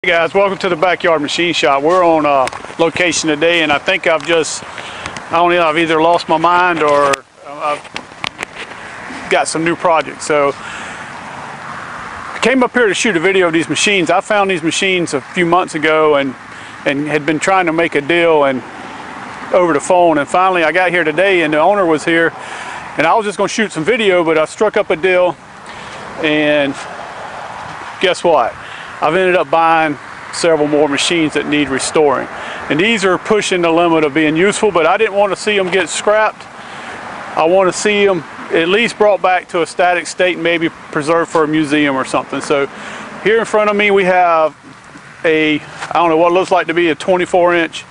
Hey guys, welcome to the Backyard Machine Shop. We're on location today, and I think I've either lost my mind or I've got some new projects. So I came up here to shoot a video of these machines. I found these machines a few months ago and had been trying to make a deal over the phone, and finally I got here today and the owner was here, and I was just going to shoot some video, but I struck up a deal, and guess what? I've ended up buying several more machines that need restoring. And these are pushing the limit of being useful, but I didn't want to see them get scrapped. I want to see them at least brought back to a static state and maybe preserved for a museum or something. So here in front of me we have I don't know what it looks like to be a 24-inch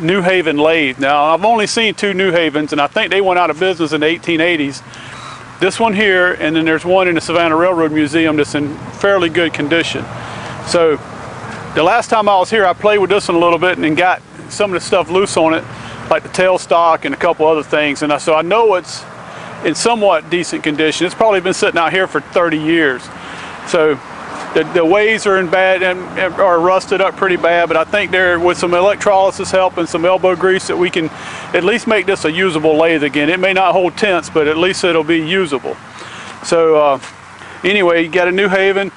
New Haven lathe. Now I've only seen two New Havens, and I think they went out of business in the 1880s. This one here, and then there's one in the Savannah Railroad Museum that's in fairly good condition. So the last time I was here, I played with this one a little bit and got some of the stuff loose on it, like the tailstock and a couple other things. And so I know it's in somewhat decent condition. It's probably been sitting out here for 30 years. So the ways are in bad and are rusted up pretty bad, but I think with some electrolysis help and some elbow grease that we can at least make this a usable lathe again. It may not hold tense, but at least it'll be usable. So anyway, you got a New Haven.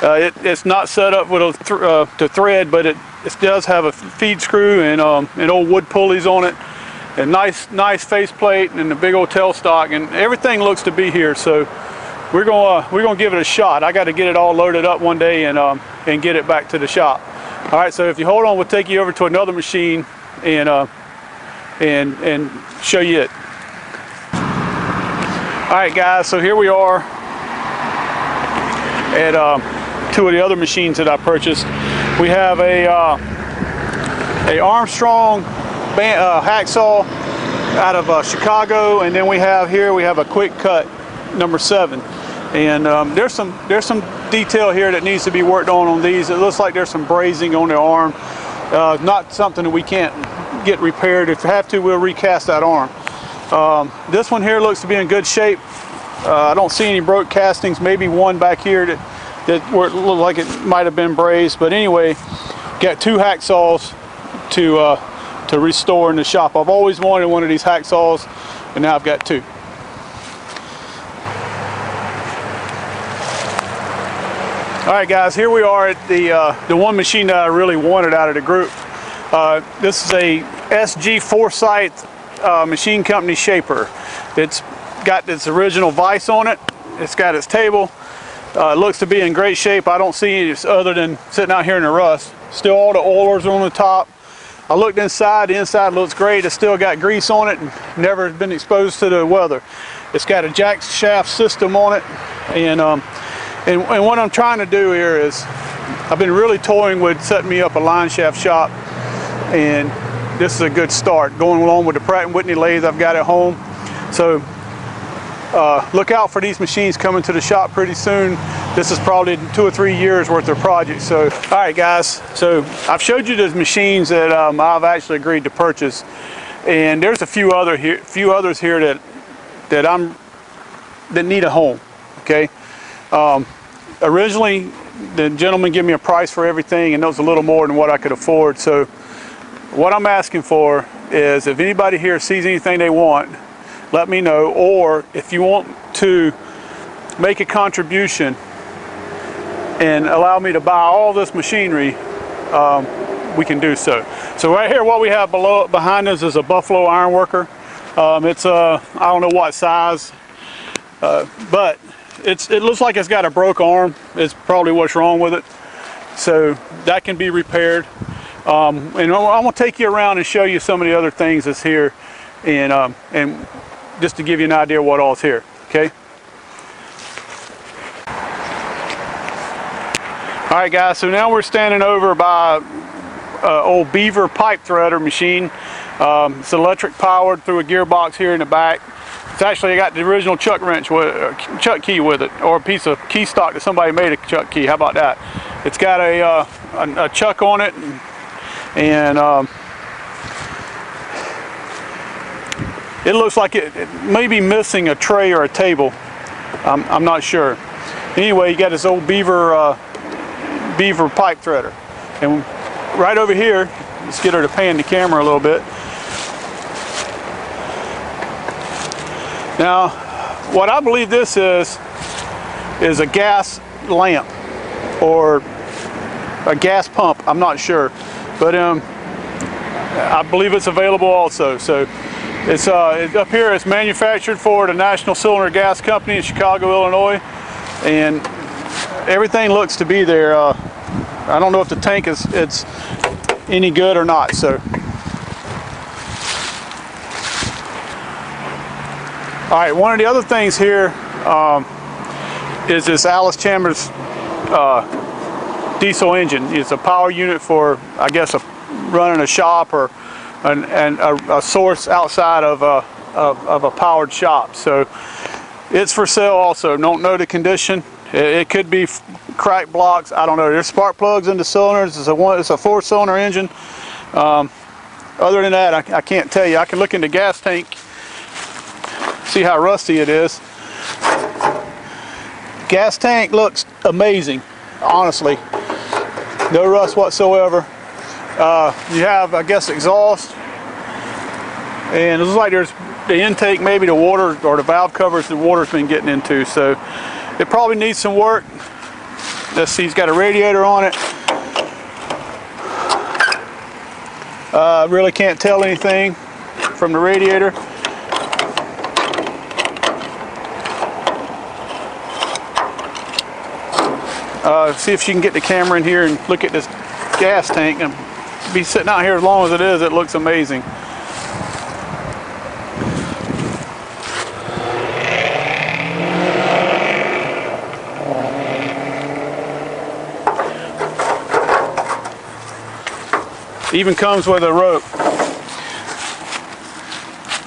It's not set up with to thread, but it does have a feed screw and old wood pulleys on it, and nice faceplate and a big old tailstock, and everything looks to be here. So we're gonna give it a shot. I got to get it all loaded up one day and get it back to the shop. All right, so if you hold on, we'll take you over to another machine and show you it. All right, guys. So here we are at two of the other machines that I purchased. We have a Armstrong hacksaw out of Chicago, and then we have a quick cut number 7. And there's some detail here that needs to be worked on these. It looks like there's some brazing on the arm. Not something that we can't get repaired. If we have to, we'll recast that arm. This one here looks to be in good shape. I don't see any broke castings. Maybe one back here where it looked like it might have been brazed. But anyway, got two hacksaws to restore in the shop. I've always wanted one of these hacksaws, and now I've got two. All right, guys, here we are at the one machine that I really wanted out of the group. This is a SG Foresight machine company shaper. It's got its original vise on it. It's got its table. It looks to be in great shape. I don't see it other than sitting out here in the rust. Still all the oilers on the top. I looked inside. The inside looks great. It's still got grease on it and never been exposed to the weather. It's got a jack shaft system on it, and what I'm trying to do here is, I've been really toying with setting me up a line shaft shop, and this is a good start, going along with the Pratt & Whitney lathe I've got at home. So look out for these machines coming to the shop pretty soon. This is probably 2 or 3 years worth of projects. So, all right, guys. So I've showed you the machines that I've actually agreed to purchase, and there's a few others here that need a home. Okay. Originally, the gentleman gave me a price for everything, and that was a little more than what I could afford. So what I'm asking for is, if anybody here sees anything they want, let me know. Or if you want to make a contribution and allow me to buy all this machinery, we can do so. So right here, what we have behind us is a Buffalo ironworker. It's I don't know what size, but it looks like it's got a broke arm. It's probably what's wrong with it. So that can be repaired. And I'm going to take you around and show you some of the other things that's here, and just to give you an idea of what all's here. Okay. All right, guys. So now we're standing over by old Beaver pipe threader machine. It's electric powered through a gearbox here in the back. It's actually got the original chuck wrench chuck key with it, or a piece of key stock that somebody made a chuck key. How about that? It's got a chuck on it, and it looks like it may be missing a tray or a table. I'm not sure. Anyway, you got this old Beaver Beaver pipe threader. And right over here, let's get her to pan the camera a little bit. Now, what I believe this is a gas lamp or a gas pump. I'm not sure, but I believe it's available also. So it's up here. It's manufactured for the National Cylinder Gas Company in Chicago, Illinois, and everything looks to be there. I don't know if the tank it's any good or not. So, all right. One of the other things here is this Alice Chalmers diesel engine. It's a power unit for, I guess, running a shop or a source outside of a powered shop. So it's for sale also. Don't know the condition. It could be cracked blocks. I don't know. There's spark plugs in the cylinders. It's a 4-cylinder engine. Other than that, I can't tell you. I can look in the gas tank, see how rusty it is. Gas tank looks amazing, honestly. No rust whatsoever. You have, I guess, exhaust, and it looks like there's the intake, maybe the water or the valve covers the water's been getting into, so it probably needs some work. Let's see, it's got a radiator on it. Really can't tell anything from the radiator. See if she can get the camera in here and look at this gas tank. And be sitting out here as long as it is, it looks amazing. Even comes with a rope.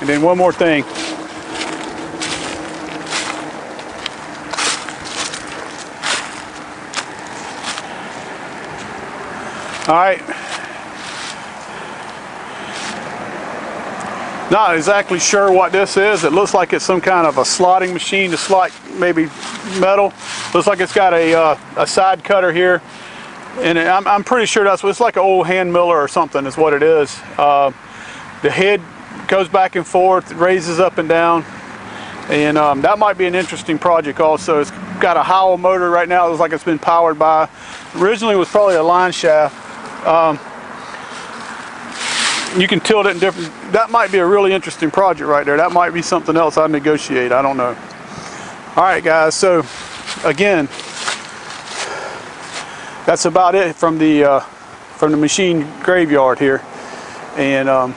And then one more thing. All right. Not exactly sure what this is. It looks like it's some kind of a slotting machine to slot maybe metal. Looks like it's got a side cutter here. And I'm pretty sure that's what it's like, an old hand miller or something is what it is. The head goes back and forth, raises up and down, and that might be an interesting project also. It's got a Howell motor right now. It looks like it's been powered by, originally it was probably a line shaft. You can tilt it in different, that might be a really interesting project right there. That might be something else I'd negotiate, I don't know. All right guys, so again, that's about it from the machine graveyard here, and I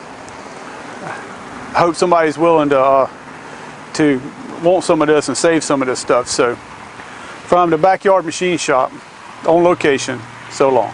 hope somebody's willing to want some of this and save some of this stuff. So from the Backyard Machine Shop, on location, so long.